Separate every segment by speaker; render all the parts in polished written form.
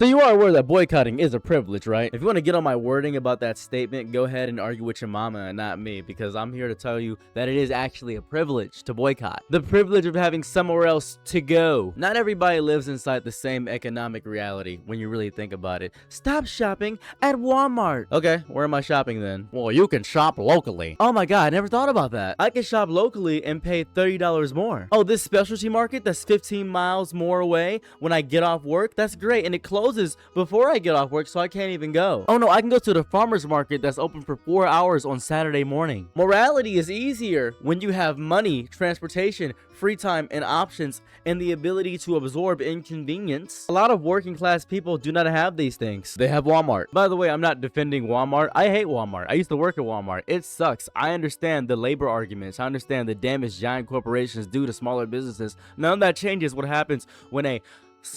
Speaker 1: So you are aware that boycotting is a privilege, right? If you want to get on my wording about that statement, go ahead and argue with your mama and not me, because I'm here to tell you that it is actually a privilege to boycott. The privilege of having somewhere else to go. Not everybody lives inside the same economic reality when you really think about it. Stop shopping at Walmart. Okay, where am I shopping then? Well, you can shop locally. Oh my god, I never thought about that. I can shop locally and pay $30 more. Oh, this specialty market that's 15 miles more away when I get off work, that's great, and it closes before I get off work, so I can't even go. Oh no, I can go to the farmer's market that's open for 4 hours on Saturday morning. Morality is easier when you have money, transportation, free time, and options, and the ability to absorb inconvenience. A lot of working class people do not have these things. They have Walmart. By the way, I'm not defending Walmart. I hate Walmart. I used to work at Walmart. It sucks. I understand the labor arguments. I understand the damage giant corporations do to smaller businesses. None of that changes what happens when a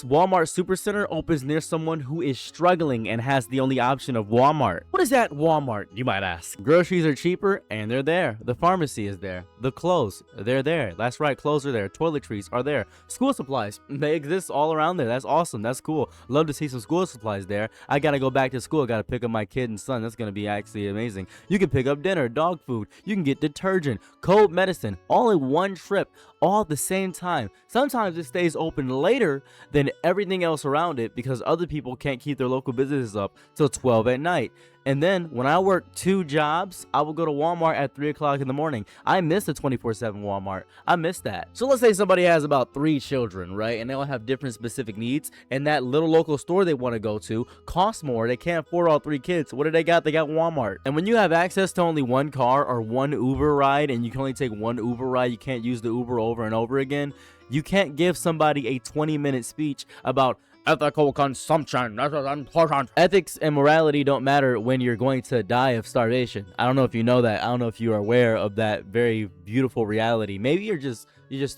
Speaker 1: Walmart Supercenter opens near someone who is struggling and has the only option of Walmart. What is that Walmart, you might ask? Groceries are cheaper and they're there. The pharmacy is there. The clothes, they're there. That's right, clothes are there. Toiletries are there. School supplies, they exist all around there. That's awesome. That's cool. Love to see some school supplies there. I gotta go back to school. Gotta pick up my kid and son. That's gonna be actually amazing. You can pick up dinner, dog food. You can get detergent, cold medicine, all in one trip, all at the same time. Sometimes it stays open later than everything else around it because other people can't keep their local businesses up till 12 at night. And then when I work 2 jobs, I will go to Walmart at 3 o'clock in the morning. I miss the 24/7 Walmart. I miss that. So let's say somebody has about 3 children, right? And they all have different specific needs. And that little local store they want to go to costs more. They can't afford all 3 kids. What do they got? They got Walmart. And when you have access to only 1 car or 1 Uber ride, and you can only take 1 Uber ride, you can't use the Uber over and over again. You can't give somebody a 20-minute speech about ethical consumption. That's important. Ethics and morality don't matter when you're going to die of starvation. I don't know if you know that. I don't know if you are aware of that very beautiful reality. Maybe you're just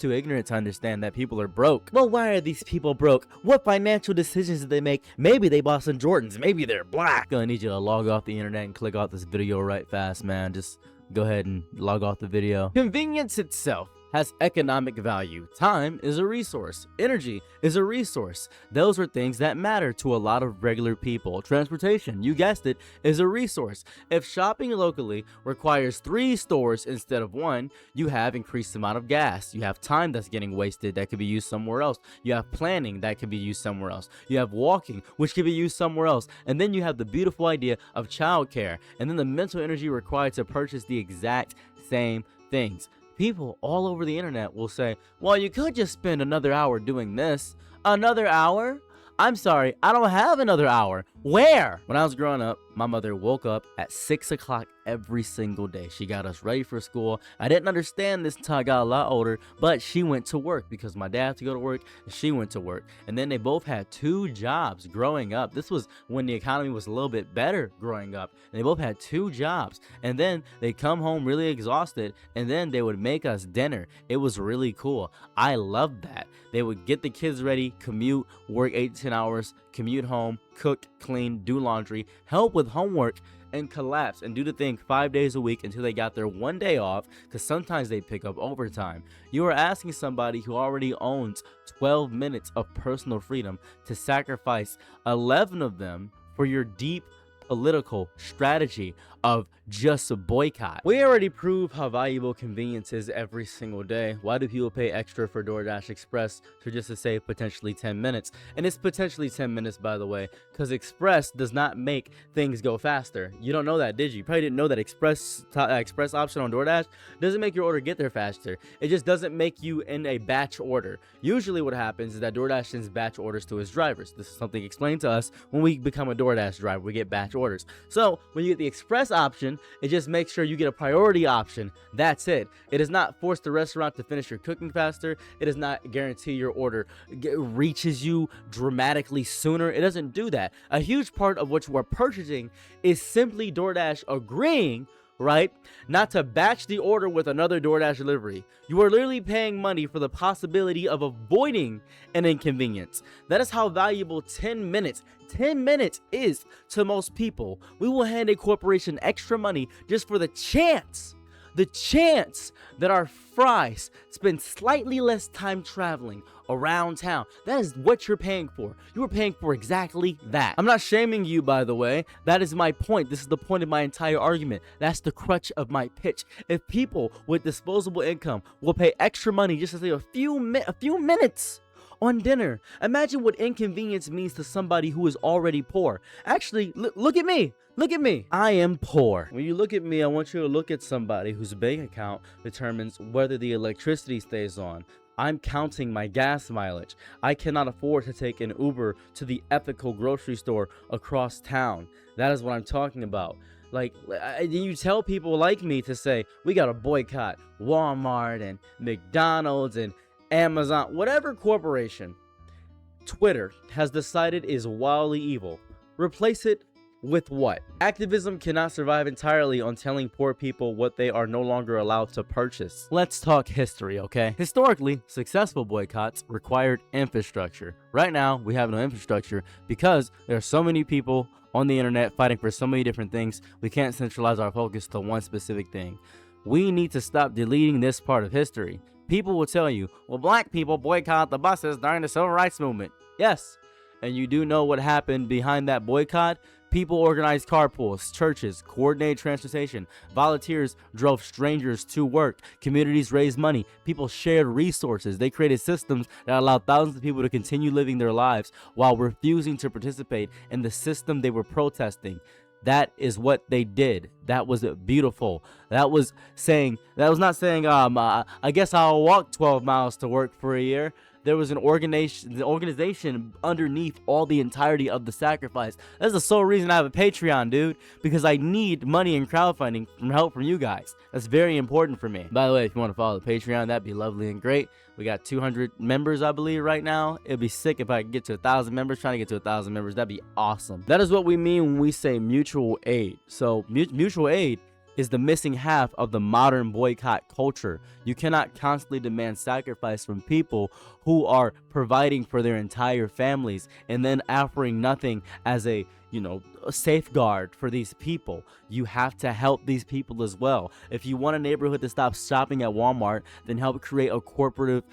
Speaker 1: too ignorant to understand that people are broke. Well, why are these people broke? What financial decisions did they make? Maybe they bought some Jordans. Maybe they're black. Gonna need you to log off the internet and click off this video right fast, man. Just go ahead and log off the video. Convenience itself has economic value. Time is a resource. Energy is a resource. Those are things that matter to a lot of regular people. Transportation, you guessed it, is a resource. If shopping locally requires 3 stores instead of 1, you have increased amount of gas. You have time that's getting wasted that could be used somewhere else. You have planning that could be used somewhere else. You have walking, which could be used somewhere else. And then you have the beautiful idea of childcare, and then the mental energy required to purchase the exact same things. People all over the internet will say, well, you could just spend another hour doing this. Another hour? I'm sorry, I don't have another hour. Where? When I was growing up, my mother woke up at 6 o'clock every single day. She got us ready for school. I didn't understand this until I got a lot older, but she went to work because my dad had to go to work and she went to work. And then they both had 2 jobs growing up. This was when the economy was a little bit better growing up. And they both had 2 jobs. And then they come home really exhausted, and then they would make us dinner. It was really cool. I loved that. They would get the kids ready, commute, work 8 to 10 hours, commute home, cook, clean, do laundry, help with homework, and collapse and do the thing 5 days a week until they got their 1 day off, because sometimes they pick up overtime. You are asking somebody who already owns 12 minutes of personal freedom to sacrifice 11 of them for your deep political strategy of just a boycott. We already prove how valuable convenience is every single day. Why do people pay extra for DoorDash Express for just to save potentially 10 minutes? And it's potentially 10 minutes, by the way, because Express does not make things go faster. You don't know that, did you? You probably didn't know that Express option on DoorDash doesn't make your order get there faster. It just doesn't make you in a batch order. Usually what happens is that DoorDash sends batch orders to its drivers. This is something explained to us when we become a DoorDash driver. We get batch orders. So when you get the Express option, it just makes sure you get a priority option. That's it. It does not force the restaurant to finish your cooking faster. It does not guarantee your order reaches you dramatically sooner. It doesn't do that. A huge part of what you are purchasing is simply DoorDash agreeing, right, not to batch the order with another DoorDash delivery. You are literally paying money for the possibility of avoiding an inconvenience. That is how valuable 10 minutes is to most people. We will hand a corporation extra money just for the chance The chance that our fries spend slightly less time traveling around town, that is what you're paying for. You are paying for exactly that. I'm not shaming you, by the way. That is my point. This is the point of my entire argument. That's the crutch of my pitch. If people with disposable income will pay extra money just to save a few minutes on dinner, imagine what inconvenience means to somebody who is already poor. Actually, look at me. Look at me. I am poor. When you look at me, I want you to look at somebody whose bank account determines whether the electricity stays on. I'm counting my gas mileage. I cannot afford to take an Uber to the ethical grocery store across town. That is what I'm talking about. Like, you tell people like me to say, we gotta boycott Walmart and McDonald's and Amazon, whatever corporation Twitter has decided is wildly evil. Replace it with what? Activism cannot survive entirely on telling poor people what they are no longer allowed to purchase. Let's talk history, okay? Historically, successful boycotts required infrastructure. Right now, we have no infrastructure because there are so many people on the internet fighting for so many different things. We can't centralize our focus to one specific thing. We need to stop deleting this part of history. People will tell you, well, black people boycott the buses during the civil rights movement. Yes, and you do know what happened behind that boycott? People organized carpools, churches, coordinated transportation, volunteers drove strangers to work, communities raised money, people shared resources. They created systems that allowed thousands of people to continue living their lives while refusing to participate in the system they were protesting. That is what they did. That was beautiful. That was not saying, I guess I'll walk 12 miles to work for a year. There was an organization underneath all the entirety of the sacrifice. That's the sole reason I have a Patreon, dude, because I need money and crowdfunding from help from you guys. That's very important for me. By the way, if you want to follow the Patreon, that'd be lovely and great. We got 200 members, I believe, right now. It'd be sick if I could get to 1,000 members. Trying to get to 1,000 members, that'd be awesome. That is what we mean when we say mutual aid. So mutual aid is the missing half of the modern boycott culture. You cannot constantly demand sacrifice from people who are providing for their entire families and then offering nothing as a safeguard for these people. You have to help these people as well. If you want a neighborhood to stop shopping at Walmart, then help create a corporate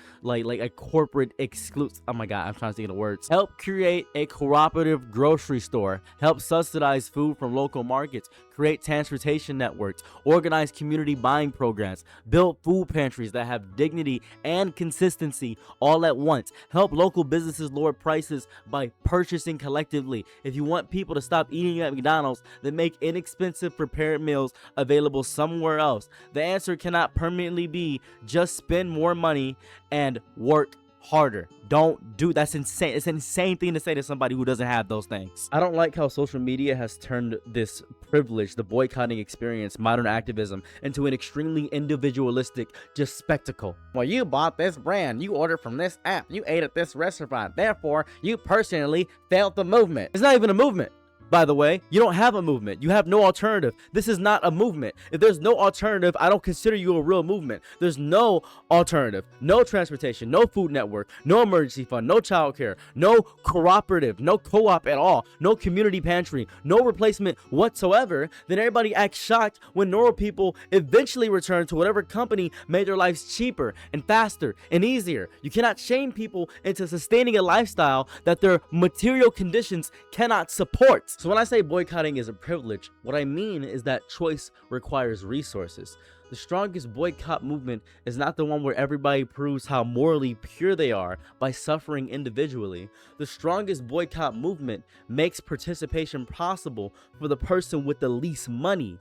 Speaker 1: exclusive. Oh my God, I'm trying to think of the words. Help create a cooperative grocery store. Help subsidize food from local markets. Create transportation networks. Organize community buying programs. Build food pantries that have dignity and consistency all at once. Help local businesses lower prices by purchasing collectively. If you want people to stop eating at McDonald's, then make inexpensive prepared meals available somewhere else. The answer cannot permanently be just spend more money and work harder. Don't do that's insane. It's an insane thing to say to somebody who doesn't have those things. I don't like how social media has turned this privilege, the boycotting experience, modern activism, into an extremely individualistic just spectacle. Well, you bought this brand, you ordered from this app, you ate at this restaurant, therefore you personally failed the movement. It's not even a movement. By the way, you don't have a movement. You have no alternative. This is not a movement. If there's no alternative, I don't consider you a real movement. There's no alternative, no transportation, no food network, no emergency fund, no childcare, no cooperative, no co-op at all, no community pantry, no replacement whatsoever. Then everybody acts shocked when normal people eventually return to whatever company made their lives cheaper and faster and easier. You cannot shame people into sustaining a lifestyle that their material conditions cannot support. So when I say boycotting is a privilege, what I mean is that choice requires resources. The strongest boycott movement is not the one where everybody proves how morally pure they are by suffering individually. The strongest boycott movement makes participation possible for the person with the least money,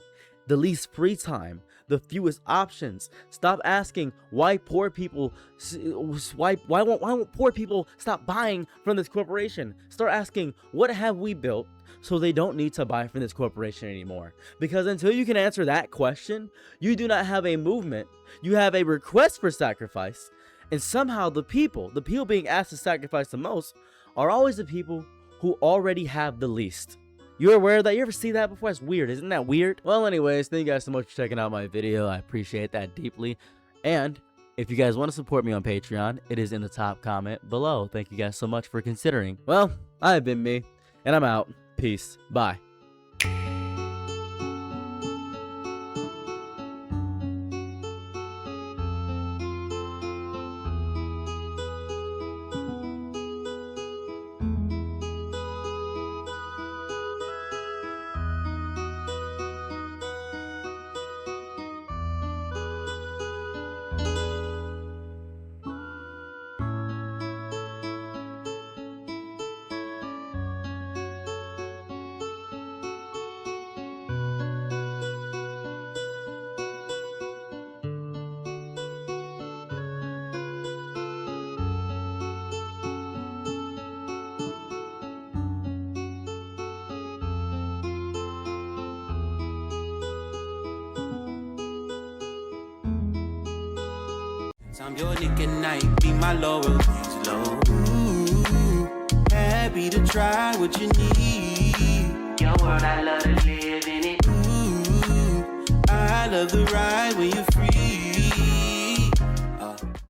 Speaker 1: the least free time, the fewest options. Stop asking why won't poor people stop buying from this corporation? Start asking, what have we built so they don't need to buy from this corporation anymore? Because until you can answer that question, you do not have a movement. You have a request for sacrifice, and somehow the people being asked to sacrifice the most are always the people who already have the least. You're aware of that? You ever see that before? It's weird. Isn't that weird? Well, anyways, thank you guys so much for checking out my video. I appreciate that deeply. And if you guys want to support me on Patreon, it is in the top comment below. Thank you guys so much for considering. Well, I've been me, and I'm out. Peace. Bye.
Speaker 2: I'm your Nick at night, be my Laurel, he's low. Ooh, happy to try what you need. Your world, I love to live in it. Ooh, I love the ride when you